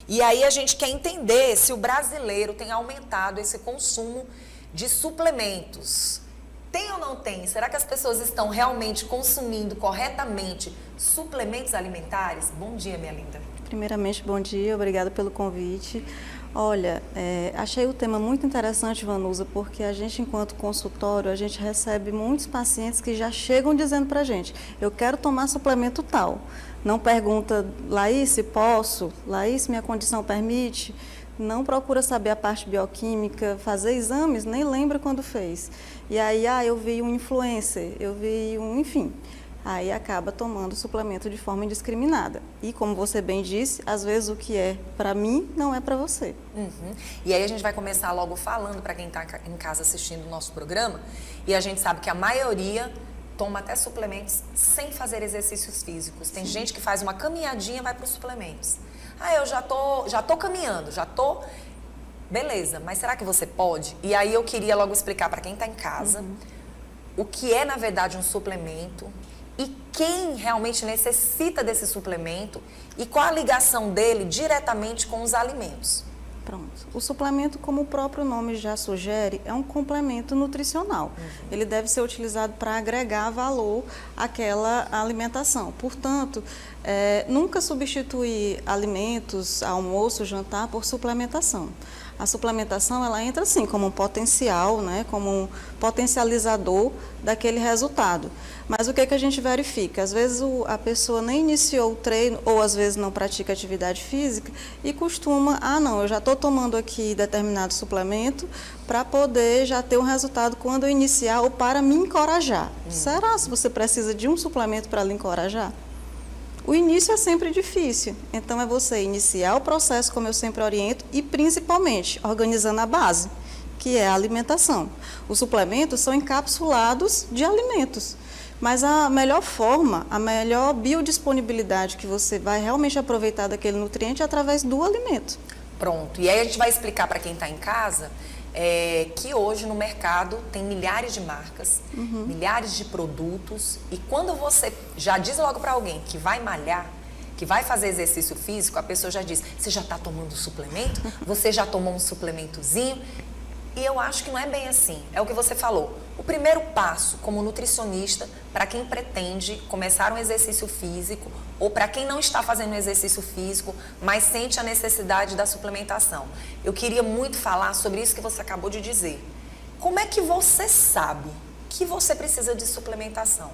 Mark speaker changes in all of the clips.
Speaker 1: E aí a gente quer entender se o brasileiro tem aumentado esse consumo de suplementos. Tem ou não tem? Será que as pessoas estão realmente consumindo corretamente suplementos alimentares? Bom dia, minha linda.
Speaker 2: Primeiramente, bom dia, obrigada pelo convite. Olha, achei o tema muito interessante, Vanusa, porque a gente, enquanto consultório, a gente recebe muitos pacientes que já chegam dizendo pra gente, eu quero tomar suplemento tal. Não pergunta, Laís, se posso? Laís, minha condição permite? Não procura saber a parte bioquímica, fazer exames, nem lembra quando fez. E aí, eu vi um influencer, eu vi enfim. Aí acaba tomando suplemento de forma indiscriminada. E como você bem disse, às vezes o que é para mim não é para você.
Speaker 1: Uhum. E aí a gente vai começar logo falando para quem está em casa assistindo o nosso programa. E a gente sabe que a maioria toma até suplementos sem fazer exercícios físicos. Tem gente que faz uma caminhadinha e vai para os suplementos. Eu já tô caminhando, Beleza, mas será que você pode? E aí eu queria logo explicar para quem está em casa o que é, na verdade, um suplemento e quem realmente necessita desse suplemento e qual a ligação dele diretamente com os alimentos.
Speaker 2: Pronto. O suplemento, como o próprio nome já sugere, é um complemento nutricional. Ele deve ser utilizado para agregar valor àquela alimentação. Portanto, nunca substituir alimentos, almoço, jantar por suplementação. A suplementação, ela entra assim, como um potencial, né, como um potencializador daquele resultado. Mas o que a gente verifica? Às vezes a pessoa nem iniciou o treino, ou às vezes não pratica atividade física e costuma, não, eu já estou tomando aqui determinado suplemento para poder já ter um resultado quando eu iniciar ou para me encorajar. Será se você precisa de um suplemento para lhe encorajar? O início é sempre difícil, então é você iniciar o processo, como eu sempre oriento, e principalmente organizando a base, que é a alimentação. Os suplementos são encapsulados de alimentos, mas a melhor forma, a melhor biodisponibilidade que você vai realmente aproveitar daquele nutriente é através do alimento.
Speaker 1: Pronto, e aí a gente vai explicar para quem está em casa que hoje no mercado tem milhares de marcas, milhares de produtos, e quando você já diz logo para alguém que vai malhar, que vai fazer exercício físico, a pessoa já diz, você já está tomando suplemento? Você já tomou um suplementozinho? E eu acho que não é bem assim, é o que você falou. O primeiro passo como nutricionista, para quem pretende começar um exercício físico ou para quem não está fazendo um exercício físico, mas sente a necessidade da suplementação. Eu queria muito falar sobre isso que você acabou de dizer. Como é que você sabe que você precisa de suplementação?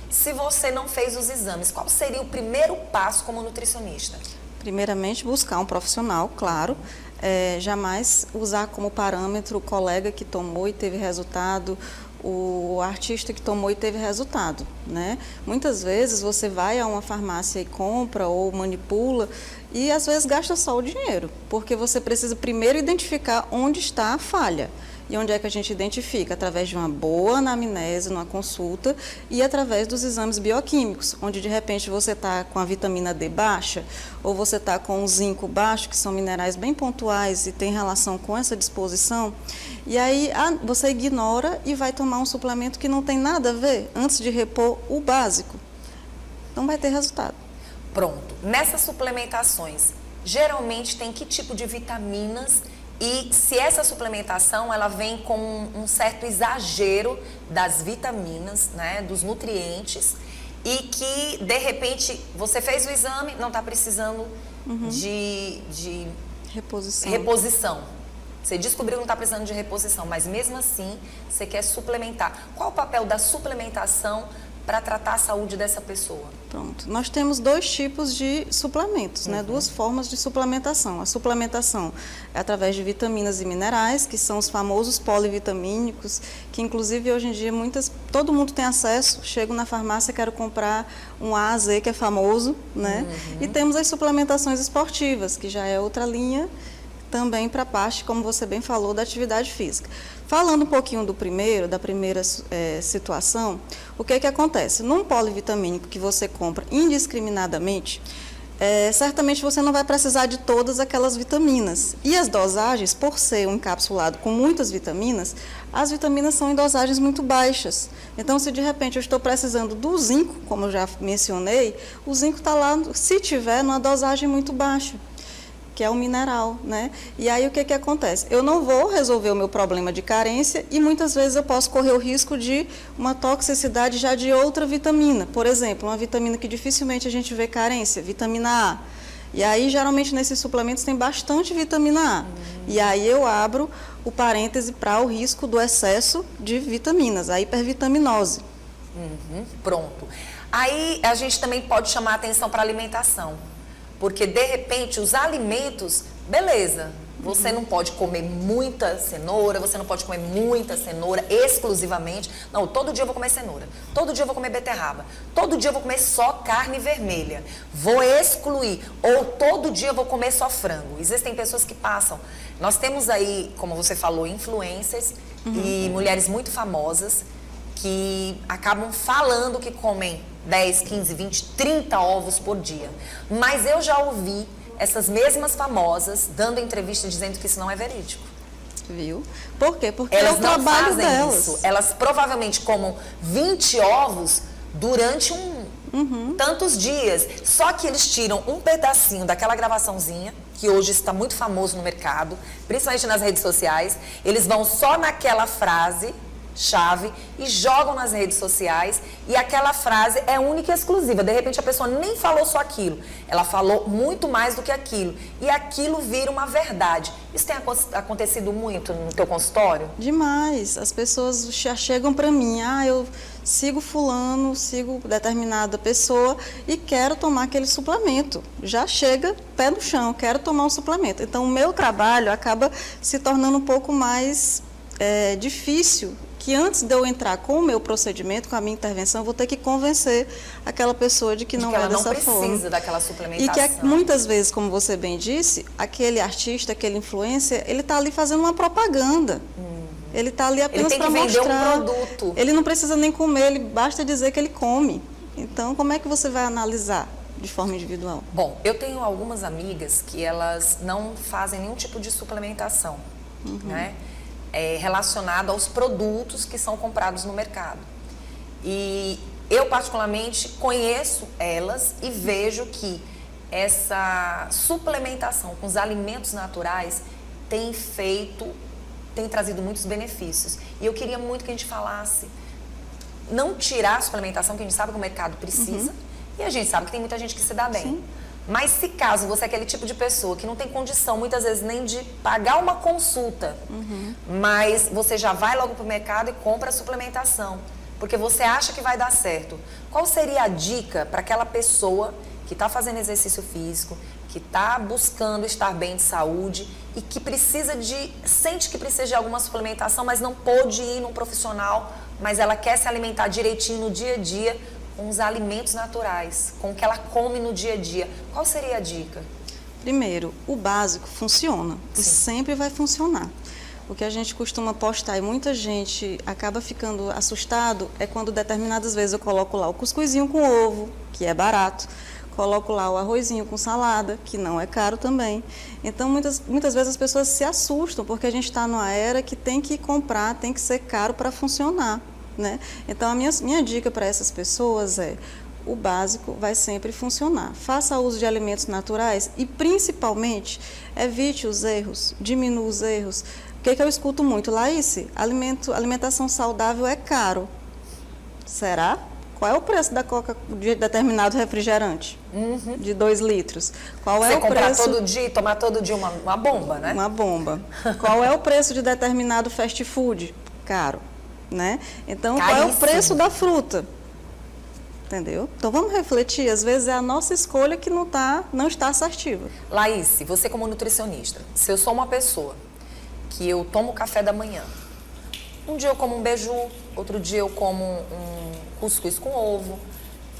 Speaker 1: Se você não fez os exames, qual seria o primeiro passo como nutricionista?
Speaker 2: Primeiramente, buscar um profissional, claro. Jamais usar como parâmetro o colega que tomou e teve resultado, o artista que tomou e teve resultado, né? Muitas vezes você vai a uma farmácia e compra ou manipula e às vezes gasta só o dinheiro, porque você precisa primeiro identificar onde está a falha. E onde é que a gente identifica? Através de uma boa anamnese, numa consulta e através dos exames bioquímicos, onde de repente você está com a vitamina D baixa ou você está com o zinco baixo, que são minerais bem pontuais e tem relação com essa disposição. E aí você ignora e vai tomar um suplemento que não tem nada a ver antes de repor o básico. Não vai ter resultado.
Speaker 1: Pronto. Nessas suplementações, geralmente tem que tipo de vitaminas? E se essa suplementação, ela vem com um certo exagero das vitaminas, né, dos nutrientes, e que, de repente, você fez o exame, não está precisando de reposição. Você descobriu que não está precisando de reposição, mas mesmo assim, você quer suplementar. Qual o papel da suplementação para tratar a saúde dessa pessoa?
Speaker 2: Pronto. Nós temos dois tipos de suplementos, né? Duas formas de suplementação. A suplementação é através de vitaminas e minerais, que são os famosos polivitamínicos, que inclusive hoje em dia todo mundo tem acesso. Chego na farmácia, quero comprar um A a Z, que é famoso, né? E temos as suplementações esportivas, que já é outra linha, também para a parte, como você bem falou, da atividade física. Falando um pouquinho da primeira situação, o que acontece? Num polivitamínico que você compra indiscriminadamente, certamente você não vai precisar de todas aquelas vitaminas. E as dosagens, por ser um encapsulado com muitas vitaminas, as vitaminas são em dosagens muito baixas. Então, se de repente eu estou precisando do zinco, como eu já mencionei, o zinco está lá, se tiver, numa dosagem muito baixa. que é o mineral, né? E aí o que que acontece? Eu não vou resolver o meu problema de carência e muitas vezes eu posso correr o risco de uma toxicidade já de outra vitamina. Por exemplo, uma vitamina que dificilmente a gente vê carência, vitamina A. E aí, geralmente, nesses suplementos tem bastante vitamina A. E aí eu abro o parêntese para o risco do excesso de vitaminas, a hipervitaminose.
Speaker 1: Pronto. Aí a gente também pode chamar a atenção para a alimentação. Porque, de repente, os alimentos, beleza, você não pode comer muita cenoura, você não pode comer muita cenoura exclusivamente. Não, todo dia eu vou comer cenoura, todo dia eu vou comer beterraba, todo dia eu vou comer só carne vermelha. Vou excluir, ou todo dia eu vou comer só frango. Existem pessoas que passam. Nós temos aí, como você falou, influencers e mulheres muito famosas que acabam falando que comem 10, 15, 20, 30 ovos por dia. Mas eu já ouvi essas mesmas famosas dando entrevista dizendo que isso não é verídico.
Speaker 2: Viu? Por quê? Porque
Speaker 1: Elas
Speaker 2: é o
Speaker 1: não
Speaker 2: trabalho
Speaker 1: fazem
Speaker 2: delas.
Speaker 1: isso. Elas provavelmente comam 20 ovos durante tantos dias. Só que eles tiram um pedacinho daquela gravaçãozinha, que hoje está muito famoso no mercado, principalmente nas redes sociais. Eles vão só naquela frase chave e jogam nas redes sociais e aquela frase é única e exclusiva. De repente a pessoa nem falou só aquilo, ela falou muito mais do que aquilo e aquilo vira uma verdade. Isso tem acontecido muito no teu consultório?
Speaker 2: Demais. As pessoas já chegam para mim, eu sigo fulano, sigo determinada pessoa e quero tomar aquele suplemento. Já chega pé no chão, quero tomar um suplemento. Então o meu trabalho acaba se tornando um pouco mais difícil, que antes de eu entrar com o meu procedimento, com a minha intervenção, eu vou ter que convencer aquela pessoa de que não é dessa forma.
Speaker 1: Ela não precisa daquela suplementação.
Speaker 2: E que muitas vezes, como você bem disse, aquele artista, aquele influencer, ele está ali fazendo uma propaganda. Ele está ali apenas para mostrar.
Speaker 1: Ele tem que vender um produto.
Speaker 2: Ele não precisa nem comer, ele basta dizer que ele come. Então, como é que você vai analisar de forma individual?
Speaker 1: Bom, eu tenho algumas amigas que elas não fazem nenhum tipo de suplementação, né? Relacionado aos produtos que são comprados no mercado. E eu, particularmente, conheço elas e vejo que essa suplementação com os alimentos naturais tem trazido muitos benefícios. E eu queria muito que a gente falasse, não tirar a suplementação, que a gente sabe que o mercado precisa, e a gente sabe que tem muita gente que se dá bem.
Speaker 2: Sim.
Speaker 1: Mas se caso você é aquele tipo de pessoa que não tem condição, muitas vezes, nem de pagar uma consulta, mas você já vai logo para o mercado e compra a suplementação, porque você acha que vai dar certo. Qual seria a dica para aquela pessoa que está fazendo exercício físico, que está buscando estar bem de saúde e que sente que precisa de alguma suplementação, mas não pôde ir num profissional, mas ela quer se alimentar direitinho no dia a dia, com os alimentos naturais, com o que ela come no dia a dia. Qual seria a dica?
Speaker 2: Primeiro, o básico funciona e sempre vai funcionar. O que a gente costuma postar e muita gente acaba ficando assustado é quando determinadas vezes eu coloco lá o cuscuzinho com ovo, que é barato, coloco lá o arrozinho com salada, que não é caro também. Então, muitas vezes as pessoas se assustam, porque a gente está numa era que tem que comprar, tem que ser caro para funcionar, né? Então, a minha dica para essas pessoas é: o básico vai sempre funcionar. Faça uso de alimentos naturais e, principalmente, evite os erros, diminua os erros. O que eu escuto muito? Laís, alimentação saudável é caro. Será? Qual é o preço da Coca de determinado refrigerante? De 2 litros. Qual é o
Speaker 1: comprar
Speaker 2: preço...
Speaker 1: todo dia, tomar todo dia uma bomba, né?
Speaker 2: Uma bomba. Qual é o preço de determinado fast food? Caro, né? Então,
Speaker 1: Caríssimo.
Speaker 2: Qual é o preço da fruta? Entendeu? Então, vamos refletir. Às vezes é a nossa escolha que não está assertiva.
Speaker 1: Laís, você como nutricionista, se eu sou uma pessoa que eu tomo café da manhã, um dia eu como um beiju, outro dia eu como um cuscuz com ovo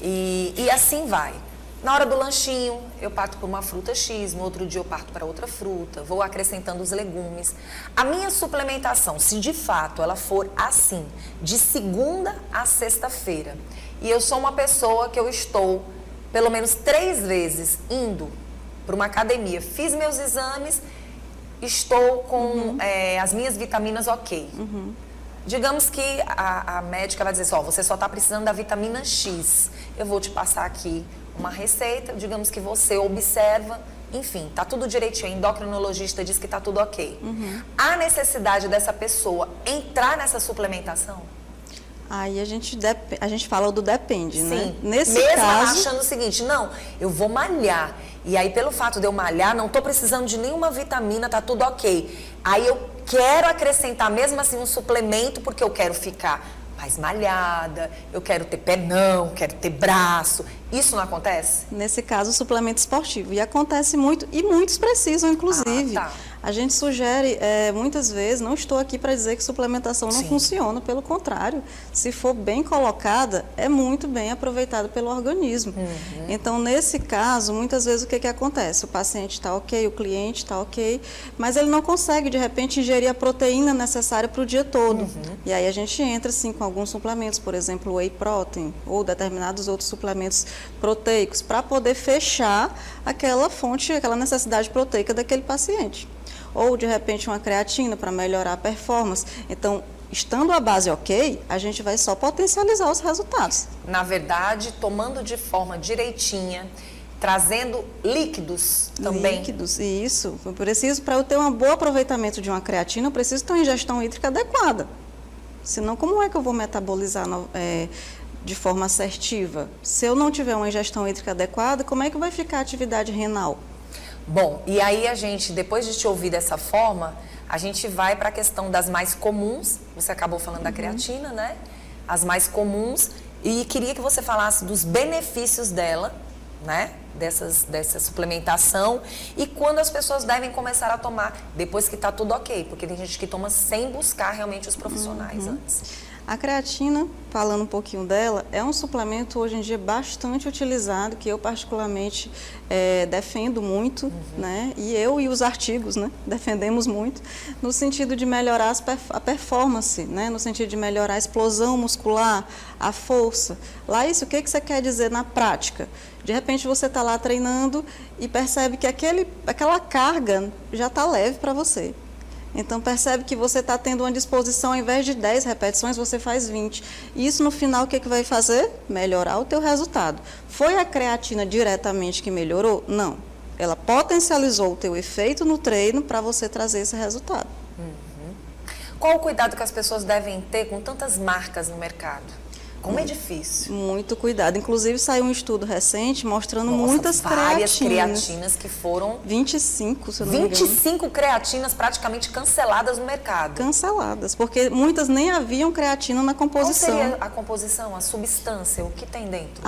Speaker 1: e assim vai. Na hora do lanchinho, eu parto para uma fruta X, no outro dia eu parto para outra fruta, vou acrescentando os legumes. A minha suplementação, se de fato ela for assim, de segunda a sexta-feira, e eu sou uma pessoa que eu estou pelo menos 3 vezes indo para uma academia, fiz meus exames, estou com as minhas vitaminas ok. Digamos que a médica vai dizer assim, você só está precisando da vitamina X. Eu vou te passar aqui uma receita, digamos que você observa enfim, tá tudo direitinho, a endocrinologista diz que tá tudo ok. Há necessidade dessa pessoa entrar nessa suplementação?
Speaker 2: Aí a gente fala do depende, né?
Speaker 1: Sim,
Speaker 2: Nesse
Speaker 1: mesmo
Speaker 2: caso,
Speaker 1: achando o seguinte, não, eu vou malhar. E aí, pelo fato de eu malhar, não tô precisando de nenhuma vitamina, tá tudo ok. Aí eu quero acrescentar mesmo assim um suplemento porque eu quero ficar mais malhada, eu quero ter pernão, quero ter braço. Isso não acontece?
Speaker 2: nesse caso, o suplemento esportivo. E acontece muito, e muitos precisam, inclusive.
Speaker 1: Ah, tá.
Speaker 2: A gente sugere, muitas vezes, não estou aqui para dizer que suplementação não
Speaker 1: Sim.
Speaker 2: funciona, pelo contrário, se for bem colocada, é muito bem aproveitada pelo organismo. Então, nesse caso, muitas vezes o que acontece? O paciente está ok, o cliente está ok, mas ele não consegue, de repente, ingerir a proteína necessária para o dia todo. E aí a gente entra, sim, com alguns suplementos, por exemplo, o whey protein ou determinados outros suplementos proteicos, para poder fechar aquela fonte, aquela necessidade proteica daquele paciente. Ou, de repente, uma creatina para melhorar a performance. Então, estando a base ok, a gente vai só potencializar os resultados.
Speaker 1: Na verdade, tomando de forma direitinha, trazendo líquidos também.
Speaker 2: Líquidos, isso. Eu preciso, para eu ter um bom aproveitamento de uma creatina, eu preciso ter uma ingestão hídrica adequada. Senão, como é que eu vou metabolizar de forma assertiva? Se eu não tiver uma ingestão hídrica adequada, como é que vai ficar a atividade renal?
Speaker 1: Bom, e aí a gente, depois de te ouvir dessa forma, a gente vai para a questão das mais comuns. Você acabou falando da creatina, né? As mais comuns. E queria que você falasse dos benefícios dela, né? Dessa suplementação. E quando as pessoas devem começar a tomar, depois que está tudo ok. Porque tem gente que toma sem buscar realmente os profissionais antes.
Speaker 2: A creatina, falando um pouquinho dela, é um suplemento hoje em dia bastante utilizado, que eu particularmente defendo muito, né? E eu e os artigos, né? Defendemos muito, no sentido de melhorar a performance, né? No sentido de melhorar a explosão muscular, a força. Lá isso, o que você quer dizer na prática? De repente você está lá treinando e percebe que aquela carga já está leve para você. Então, percebe que você está tendo uma disposição, ao invés de 10 repetições, você faz 20. E isso, no final, o que vai fazer? Melhorar o teu resultado. Foi a creatina diretamente que melhorou? Não. Ela potencializou o teu efeito no treino para você trazer esse resultado.
Speaker 1: Qual o cuidado que as pessoas devem ter com tantas marcas no mercado? Como é difícil.
Speaker 2: Muito cuidado. Inclusive, saiu um estudo recente mostrando
Speaker 1: Nossa,
Speaker 2: muitas
Speaker 1: várias creatinas que foram...
Speaker 2: 25, se eu não me engano.
Speaker 1: 25 creatinas praticamente canceladas no mercado.
Speaker 2: Canceladas, porque muitas nem haviam creatina na composição.
Speaker 1: Qual seria a composição, a substância, o que tem dentro?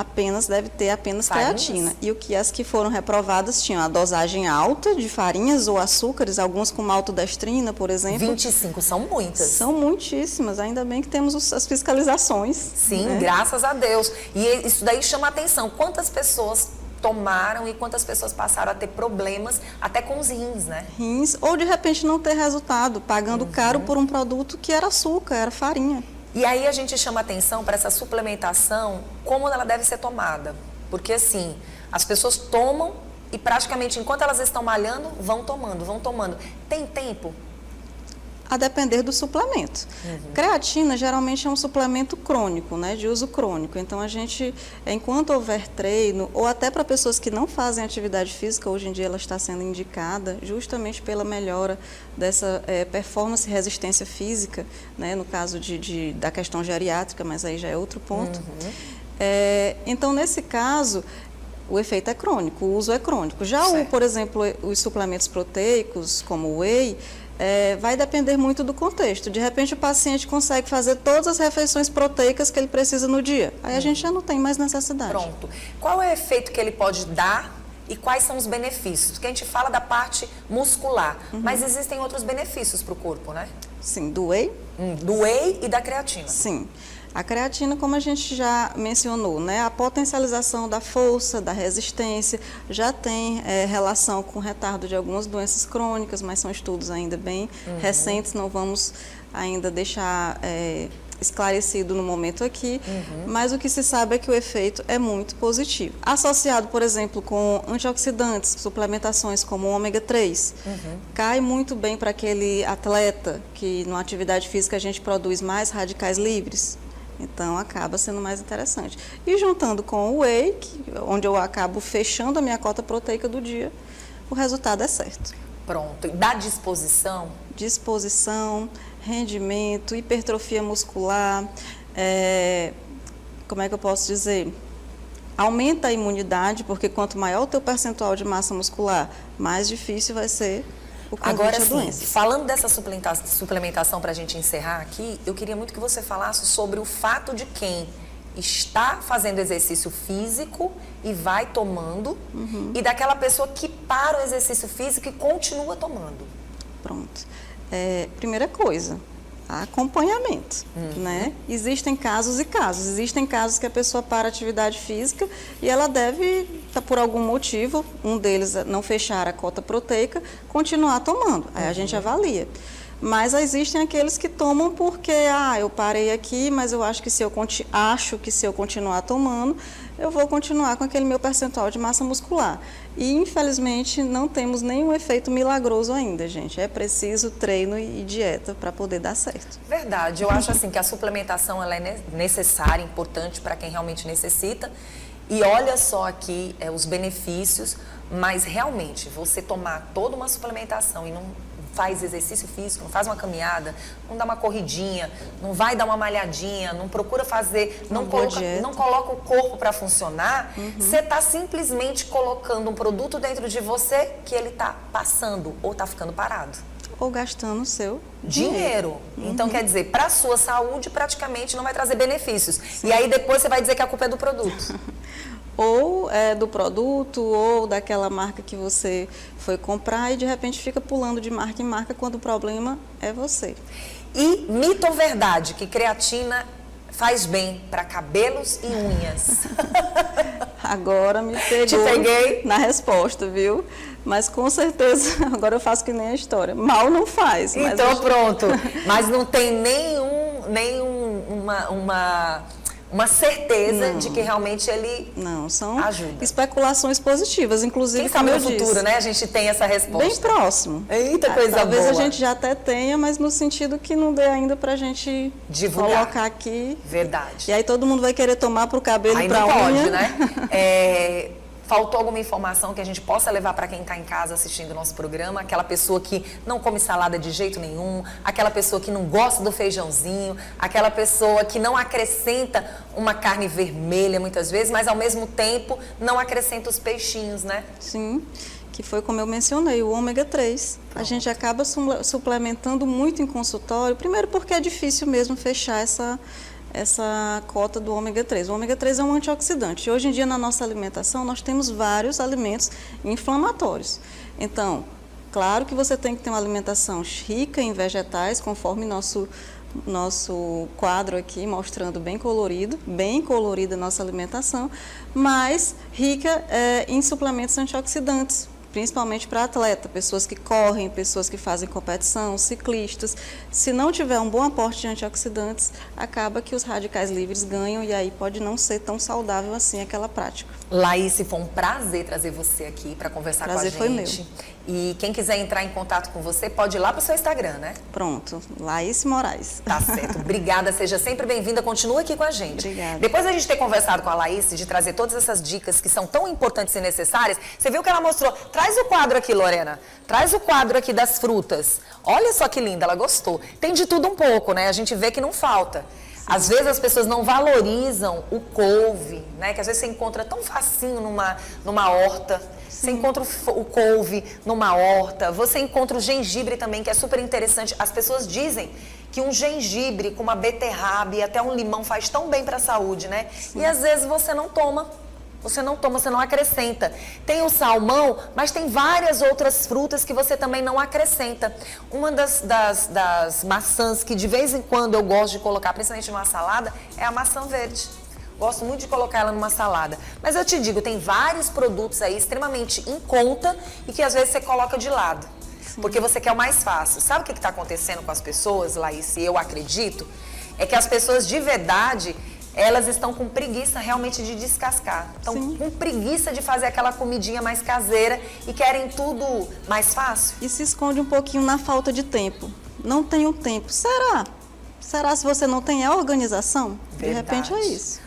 Speaker 2: Deve ter apenas
Speaker 1: Farinhas?
Speaker 2: creatina. E as que foram reprovadas tinham a dosagem alta de farinhas ou açúcares, algumas com maltodestrina, por exemplo.
Speaker 1: 25 são muitas.
Speaker 2: São muitíssimas, ainda bem que temos as fiscalizações.
Speaker 1: Sim, graças a Deus. E isso daí chama a atenção. Quantas pessoas tomaram e quantas pessoas passaram a ter problemas até com os rins, né?
Speaker 2: Rins, ou de repente não ter resultado, pagando caro por um produto que era açúcar, era farinha.
Speaker 1: E aí a gente chama atenção para essa suplementação, como ela deve ser tomada. Porque assim, as pessoas tomam e praticamente enquanto elas estão malhando, vão tomando. Tem tempo?
Speaker 2: A depender do suplemento. Creatina geralmente é um suplemento crônico, né, de uso crônico. Então a gente, enquanto houver treino, ou até para pessoas que não fazem atividade física, hoje em dia ela está sendo indicada justamente pela melhora dessa performance e resistência física, né, no caso da questão geriátrica, mas aí já é outro ponto. Então, nesse caso, o efeito é crônico, o uso é crônico. Já, por exemplo, os suplementos proteicos, como o whey, vai depender muito do contexto. De repente, o paciente consegue fazer todas as refeições proteicas que ele precisa no dia. Aí a gente já não tem mais necessidade.
Speaker 1: Pronto. Qual é o efeito que ele pode dar e quais são os benefícios? Porque a gente fala da parte muscular, mas existem outros benefícios para o corpo, né?
Speaker 2: Sim, do whey?
Speaker 1: Do whey e da creatina.
Speaker 2: Sim. A creatina, como a gente já mencionou, né, a potencialização da força, da resistência, já tem relação com o retardo de algumas doenças crônicas, mas são estudos ainda bem recentes, não vamos ainda deixar esclarecido no momento aqui, mas o que se sabe é que o efeito é muito positivo. Associado, por exemplo, com antioxidantes, suplementações como o ômega 3, cai muito bem para aquele atleta que, numa atividade física, a gente produz mais radicais livres. Então, acaba sendo mais interessante. E juntando com o whey, onde eu acabo fechando a minha cota proteica do dia, o resultado é certo.
Speaker 1: Pronto. E da disposição?
Speaker 2: Disposição, rendimento, hipertrofia muscular, como é que eu posso dizer? Aumenta a imunidade, porque quanto maior o teu percentual de massa muscular, mais difícil vai ser o convite
Speaker 1: Agora
Speaker 2: à
Speaker 1: sim,
Speaker 2: doença.
Speaker 1: falando dessa suplementação para a gente encerrar aqui, eu queria muito que você falasse sobre o fato de quem está fazendo exercício físico e vai tomando, e daquela pessoa que para o exercício físico e continua tomando.
Speaker 2: Pronto. Primeira coisa, acompanhamento, né? Existem casos e casos. Existem casos que a pessoa para a atividade física e ela deve, por algum motivo, um deles não fechar a cota proteica, continuar tomando. Aí a gente avalia. Mas existem aqueles que tomam porque, eu parei aqui, mas eu acho que se eu continuar tomando, eu vou continuar com aquele meu percentual de massa muscular. E, infelizmente, não temos nenhum efeito milagroso ainda, gente. É preciso treino e dieta para poder dar certo.
Speaker 1: Verdade. Eu acho assim que a suplementação ela é necessária, importante para quem realmente necessita. E olha só aqui os benefícios, mas realmente você tomar toda uma suplementação e não faz exercício físico, não faz uma caminhada, não dá uma corridinha, não vai dar uma malhadinha, não procura fazer, não coloca o corpo para funcionar, você está simplesmente colocando um produto dentro de você que ele está passando ou está ficando parado.
Speaker 2: Ou gastando o seu
Speaker 1: dinheiro. Então, quer dizer, para a sua saúde praticamente não vai trazer benefícios. Sim. E aí depois você vai dizer que a culpa é do produto.
Speaker 2: Ou do produto, ou daquela marca que você foi comprar e de repente fica pulando de marca em marca quando o problema é você.
Speaker 1: E mito ou verdade que creatina faz bem para cabelos e unhas?
Speaker 2: Agora me pegou.
Speaker 1: Te peguei
Speaker 2: na resposta, viu? Mas com certeza, agora eu faço que nem a história. Mal não faz. Mas
Speaker 1: então pronto. Mas não tem uma certeza de que realmente ele
Speaker 2: são
Speaker 1: ajuda.
Speaker 2: Especulações positivas, inclusive.
Speaker 1: Quem sabe no futuro, né? A gente tem essa resposta.
Speaker 2: Bem próximo.
Speaker 1: Eita, coisa
Speaker 2: Talvez
Speaker 1: boa.
Speaker 2: a gente já até tenha, mas no sentido que não dê ainda pra gente
Speaker 1: divulgar.
Speaker 2: Colocar aqui.
Speaker 1: Verdade.
Speaker 2: E aí todo mundo vai querer tomar pro cabelo e pra
Speaker 1: não
Speaker 2: unha.
Speaker 1: Pode, né? Faltou alguma informação que a gente possa levar para quem está em casa assistindo o nosso programa? Aquela pessoa que não come salada de jeito nenhum, aquela pessoa que não gosta do feijãozinho, aquela pessoa que não acrescenta uma carne vermelha muitas vezes, mas ao mesmo tempo não acrescenta os peixinhos, né?
Speaker 2: Sim, que foi como eu mencionei, o ômega 3. A gente acaba suplementando muito em consultório, primeiro porque é difícil mesmo fechar essa cota do ômega 3. O ômega 3 é um antioxidante. Hoje em dia, na nossa alimentação, nós temos vários alimentos inflamatórios. Então, claro que você tem que ter uma alimentação rica em vegetais, conforme nosso quadro aqui, mostrando bem colorida a nossa alimentação, mas rica em suplementos antioxidantes, principalmente para atleta, pessoas que correm, pessoas que fazem competição, ciclistas. Se não tiver um bom aporte de antioxidantes, acaba que os radicais livres ganham e aí pode não ser tão saudável assim aquela prática.
Speaker 1: Laís, foi um prazer trazer você aqui para conversar com a gente.
Speaker 2: Prazer foi meu.
Speaker 1: E quem quiser entrar em contato com você, pode ir lá para o seu Instagram, né?
Speaker 2: Pronto, Laís Moraes.
Speaker 1: Tá certo. Obrigada, seja sempre bem-vinda. Continua aqui com a gente.
Speaker 2: Obrigada.
Speaker 1: Depois da gente ter conversado com a Laís, de trazer todas essas dicas que são tão importantes e necessárias, você viu que ela mostrou? Traz o quadro aqui, Lorena. Traz o quadro aqui das frutas. Olha só que linda, ela gostou. Tem de tudo um pouco, né? A gente vê que não falta. Às vezes as pessoas não valorizam o couve, né? Que às vezes você encontra tão facinho numa horta. Você encontra o couve numa horta. Você encontra o gengibre também, que é super interessante. As pessoas dizem que um gengibre com uma beterraba e até um limão faz tão bem para a saúde, né? Sim. E às vezes você não toma. Você não acrescenta. Tem o salmão, mas tem várias outras frutas que você também não acrescenta. Uma das maçãs que de vez em quando eu gosto de colocar, principalmente numa salada, é a maçã verde. Gosto muito de colocar ela numa salada. Mas eu te digo, tem vários produtos aí extremamente em conta e que às vezes você coloca de lado. Sim. Porque você quer o mais fácil. Sabe o que está acontecendo com as pessoas, Laís? Eu acredito. É que as pessoas de verdade, elas estão com preguiça realmente de descascar. Estão com preguiça de fazer aquela comidinha mais caseira e querem tudo mais fácil.
Speaker 2: E se esconde um pouquinho na falta de tempo. Não tenho tempo. Será? Será se você não tem a organização?
Speaker 1: Verdade.
Speaker 2: De repente é isso.